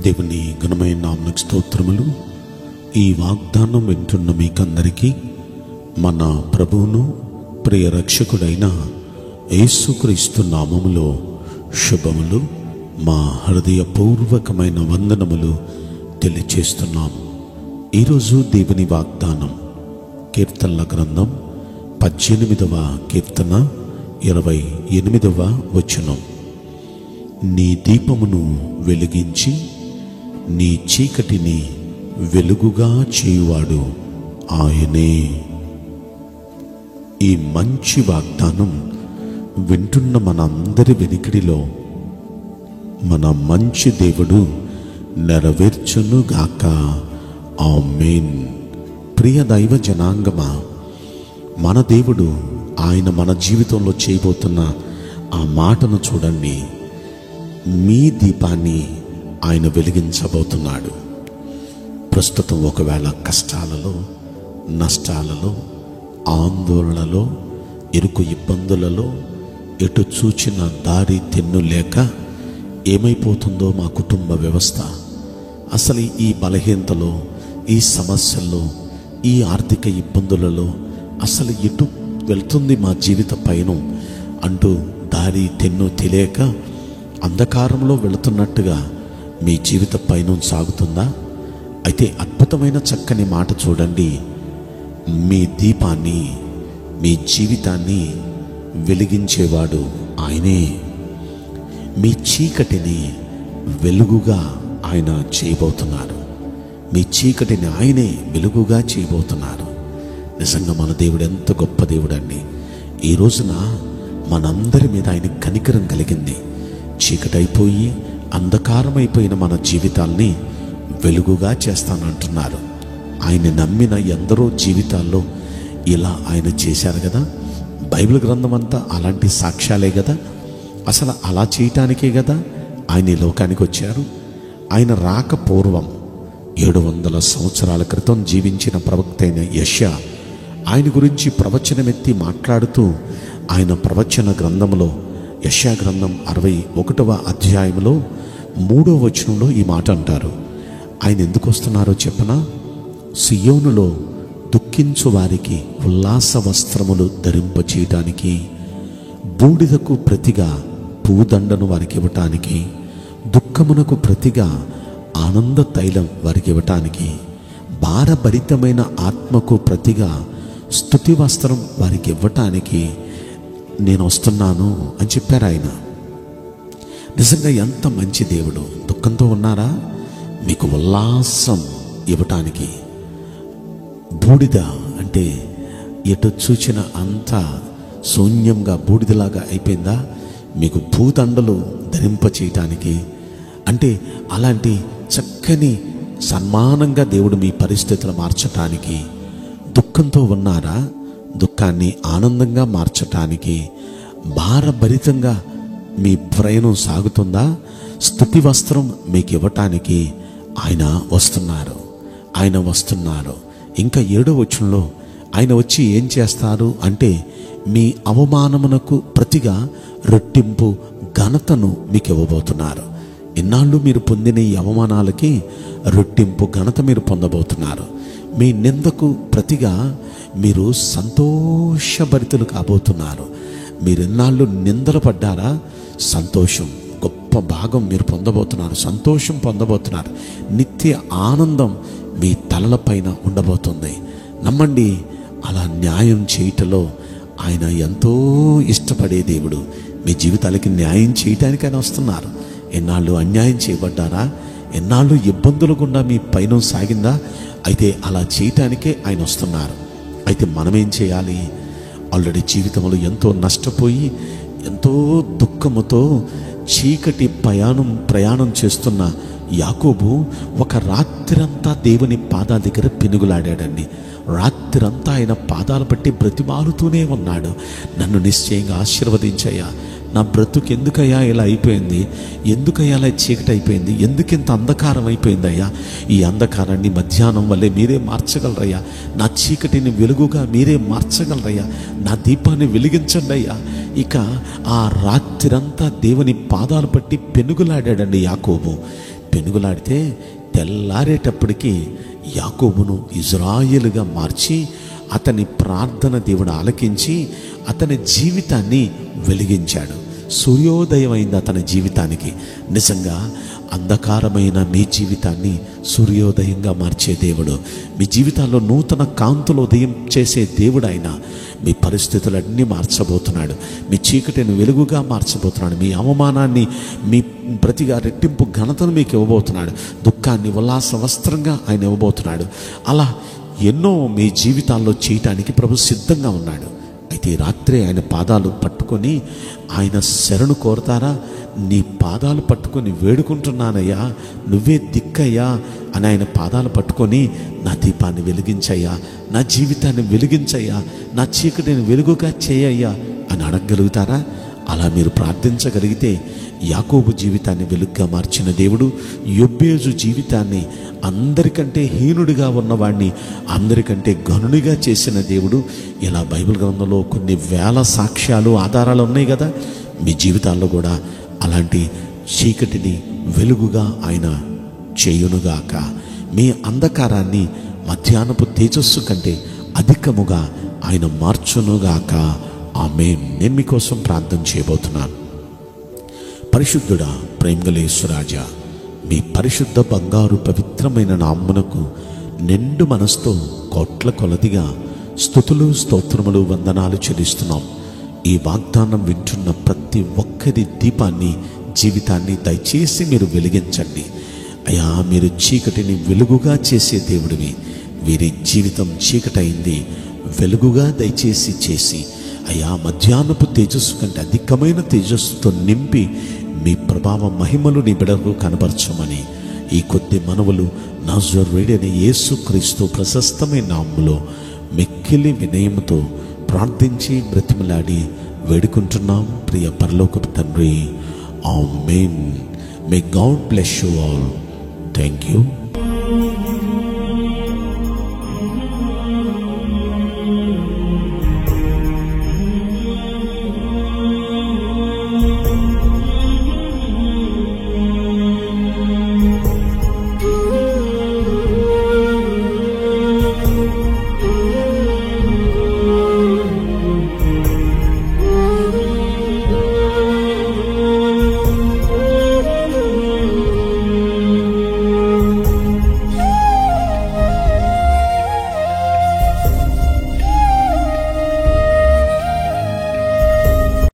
దేవుని ఘనమైన నామమునకు స్తోత్రములు. ఈ వాగ్దానం వింటున్న మీకందరికీ మన ప్రభువును ప్రియ రక్షకుడైన యేసుక్రీస్తు నామములో శుభములు, మా హృదయపూర్వకమైన వందనములు తెలియచేస్తున్నాం. ఈరోజు దేవుని వాగ్దానం కీర్తనల గ్రంథం 18వ కీర్తన 28వ వచనం. నీ దీపమును వెలిగించి నీ చీకటిని వెలుగుగా చేయువాడు ఆయనే. ఈ మంచి వాగ్దానం వింటున్న మనందరి వెనుకడిలో మన మంచి దేవుడు నెరవేర్చునుగాక. ఆమేన్. ప్రియ దైవ జనాంగమా, మన దేవుడు ఆయన మన జీవితంలో చేయబోతున్న ఆ మాటను చూడండి. మీ దీపాన్ని ఆయన వెలిగించబోతున్నాడు. ప్రస్తుతం ఒకవేళ కష్టాలలో, నష్టాలలో, ఆందోళనలో, ఇరుకు ఇబ్బందులలో, ఎటు చూచిన దారి తెన్ను లేక ఏమైపోతుందో మా కుటుంబ వ్యవస్థ, అసలు ఈ బలహీనతలో, ఈ సమస్యల్లో, ఈ ఆర్థిక ఇబ్బందులలో అసలు ఎటు వెళ్తుంది మా జీవిత పయనం అంటూ దారి తెన్ను తెలియక అంధకారంలో వెళుతున్నట్టుగా మీ జీవిత పయనం సాగుతుందా? అయితే అద్భుతమైన చక్కని మాట చూడండి. మీ దీపాన్ని, మీ జీవితాన్ని వెలిగించేవాడు ఆయనే. మీ చీకటిని వెలుగుగా ఆయన చేయబోతున్నారు. మీ చీకటిని ఆయనే వెలుగుగా చేయబోతున్నారు. నిజంగా మన దేవుడు ఎంత గొప్ప దేవుడండి. ఈ రోజున మనందరి మీద ఆయన కనికరం కలిగింది. చీకటైపోయి అంధకారమైపోయిన మన జీవితాల్ని వెలుగుగా చేస్తానంటున్నారు. ఆయన నమ్మిన ఎందరో జీవితాల్లో ఇలా ఆయన చేశారు కదా. బైబిల్ గ్రంథం అంతా అలాంటి సాక్ష్యాలే కదా. అసలు అలా చేయటానికే కదా ఆయన ఈ లోకానికి వచ్చారు. ఆయన రాక పూర్వం 700 సంవత్సరాల క్రితం జీవించిన ప్రవక్త అయిన యెషయా ఆయన గురించి ప్రవచనమెత్తి మాట్లాడుతూ ఆయన ప్రవచన గ్రంథంలో యెషయా గ్రంథం 61వ అధ్యాయంలో 3వ వచనంలో ఈ మాట అంటారు. ఆయన ఎందుకు వస్తున్నారో చెప్పనా? సియోనులో దుఃఖించు వారికి ఉల్లాస వస్త్రములు ధరింపచేయటానికి, బూడిదకు ప్రతిగా పూదండను వారికి ఇవ్వటానికి, దుఃఖమునకు ప్రతిగా ఆనంద తైలం వారికి ఇవ్వటానికి, భారభరితమైన ఆత్మకు ప్రతిగా స్తుతి వస్త్రం వారికి ఇవ్వటానికి నేను వస్తున్నాను అని చెప్పారు ఆయన. నిజంగా ఎంత మంచి దేవుడు. దుఃఖంతో ఉన్నారా? మీకు ఉల్లాసం ఇవ్వటానికి. బూడిద అంటే ఎటు చూచిన అంతా శూన్యంగా బూడిదలాగా అయిపోయిందా? మీకు భూదండలు ధరింపచేయటానికి, అంటే అలాంటి చక్కని సన్మానంగా దేవుడు మీ పరిస్థితులు మార్చటానికి. దుఃఖంతో ఉన్నారా? దుఃఖాన్ని ఆనందంగా మార్చటానికి. భారభరితంగా మీ ప్రయాణం సాగుతుందా? స్తుతి వస్త్రం మీకు ఇవ్వటానికి ఆయన వస్తున్నారు. ఆయన వస్తున్నారు. ఇంకా 7వ వచనంలో ఆయన వచ్చి ఏం చేస్తారు అంటే, మీ అవమానమునకు ప్రతిగా రెట్టింపు ఘనతను మీకు ఇవ్వబోతున్నారు. ఇన్నాళ్ళు మీరు పొందిన ఈ అవమానాలకి రెట్టింపు ఘనత మీరు పొందబోతున్నారు. మీ నిందకు ప్రతిగా మీరు సంతోషభరితులు కాబోతున్నారు. మీరు ఎన్నాళ్ళు నిందలు పడ్డారా? సంతోషం, గొప్ప భాగం మీరు పొందబోతున్నారు. సంతోషం పొందబోతున్నారు. నిత్య ఆనందం మీ తలలపైన ఉండబోతుంది. నమ్మండి. అలా న్యాయం చేయటంలో ఆయన ఎంతో ఇష్టపడే దేవుడు. మీ జీవితాలకి న్యాయం చేయటానికి ఆయన వస్తున్నారు. ఎన్నాళ్ళు అన్యాయం చేయబడ్డారా? ఎన్నాళ్ళు ఇబ్బందులు గుండా మీ పయనం సాగిందా? అయితే అలా చేయటానికే ఆయన వస్తున్నారు. అయితే మనమేం చేయాలి? ఆల్రెడీ జీవితంలో ఎంతో నష్టపోయి, ఎంతో దుఃఖముతో చీకటి ప్రయాణం చేస్తున్న యాకోబు ఒక రాత్రంతా దేవుని పాదాల దగ్గర పెనుగులాడాడండి. రాత్రంతా ఆయన పాదాలు పట్టి బ్రతిమాలుతూనే ఉన్నాడు. నన్ను నిశ్చయంగా ఆశీర్వదించయ్యా, నా బ్రతుకు ఎందుకయ్యా ఇలా అయిపోయింది, ఎందుకయ్యా ఇలా చీకటి అయిపోయింది, ఎందుకింత అంధకారం అయిపోయిందయ్యా, ఈ అంధకారాన్ని మధ్యాహ్నం వల్లే మీరే మార్చగలరయ్యా, నా చీకటిని వెలుగుగా మీరే మార్చగలరయ్యా, నా దీపాన్ని వెలిగించండి అయ్యా. ఇక ఆ రాత్రంతా దేవుని పాదాలు పట్టి పెనుగులాడాడండి యాకోబు. పెనుగులాడితే తెల్లారేటప్పటికి యాకోబును ఇజ్రాయేలుగా మార్చి అతని ప్రార్థన దేవుడు ఆలకించి అతని జీవితాన్ని వెలిగించాడు. సూర్యోదయం అయింది అతని జీవితానికి. నిజంగా అంధకారమైన మీ జీవితాన్ని సూర్యోదయంగా మార్చే దేవుడు, మీ జీవితాల్లో నూతన కాంతులు ఉదయం చేసే దేవుడు ఆయన. మీ పరిస్థితులన్నీ మార్చబోతున్నాడు. మీ చీకటిని వెలుగుగా మార్చబోతున్నాడు. మీ అవమానాన్ని మీ ప్రతిగా రెట్టింపు ఘనతను మీకు ఇవ్వబోతున్నాడు. దుఃఖాన్ని ఉల్లాస వస్త్రంగా ఆయన ఇవ్వబోతున్నాడు. అలా ఎన్నో మీ జీవితాల్లో చేయటానికి ప్రభు సిద్ధంగా ఉన్నాడు. అయితే ఈ రాత్రి ఆయన పాదాలు పట్టుకొని ఆయన శరణు కోరతారా? నీ పాదాలు పట్టుకొని వేడుకుంటున్నానయ్యా, నువ్వే దిక్కయ్యా అని ఆయన పాదాలు పట్టుకొని నా దీపాన్ని వెలిగించయ్యా, నా జీవితాన్ని వెలిగించయ్యా, నా చీకటిని వెలుగుగా చేయయ్యా అని అడగగలుగుతారా? అలా మీరు ప్రార్థించగలిగితే యాకోబు జీవితాన్ని వెలుగుగా మార్చిన దేవుడు యొబ్బేజు జీవితాన్ని అందరికంటే హీనుడిగా ఉన్నవాడిని అందరికంటే గనునిగా చేసిన దేవుడు. ఇలా బైబిల్ గ్రంథంలో కొన్ని వేల సాక్ష్యాలు ఆధారాలు ఉన్నాయి కదా. మీ జీవితాల్లో కూడా అలాంటి చీకటిని వెలుగుగా ఆయన చేయునుగాక. మీ అంధకారాన్ని మధ్యాహ్నపు తేజస్సు కంటే అధికముగా ఆయన మార్చునుగాక. ఆమేన్. నేను మీకోసం ప్రార్థన చేయబోతున్నాను. పరిశుద్ధుడా, ప్రేమగల యేసురాజా, మీ పరిశుద్ధ బంగారు పవిత్రమైన నామమునకు నిండు మనసుతో కోట్ల కొలదిగా స్తుతులు స్తోత్రములు వందనాలు చెల్లిస్తున్నాం. ఈ వాగ్దానం వింటున్న ప్రతి ఒక్కరి దీపాన్ని జీవితాన్ని దయచేసి మీరు వెలిగించండి అయ్యా. మీరు చీకటిని వెలుగుగా చేసే దేవుడివి. వీరి జీవితం చీకటైంది, వెలుగుగా దయచేసి చేసి అయ్యా మధ్యాహ్నపు తేజస్సు కంటే అధికమైన తేజస్సుతో నింపి మీ ప్రభావ మహిమలు నీ బిడ్డలకు కనబరచమని ఈ కొద్ది మనవులు నజరేయుడైన యేసుక్రీస్తు ప్రశస్తమైన నామములో మిక్కిలి వినయముతో ప్రార్థించి బ్రతిమలాడి వేడుకుంటున్నాం ప్రియ పరలోకపు తండ్రి. ఆమేన్. May God bless you all. Thank you.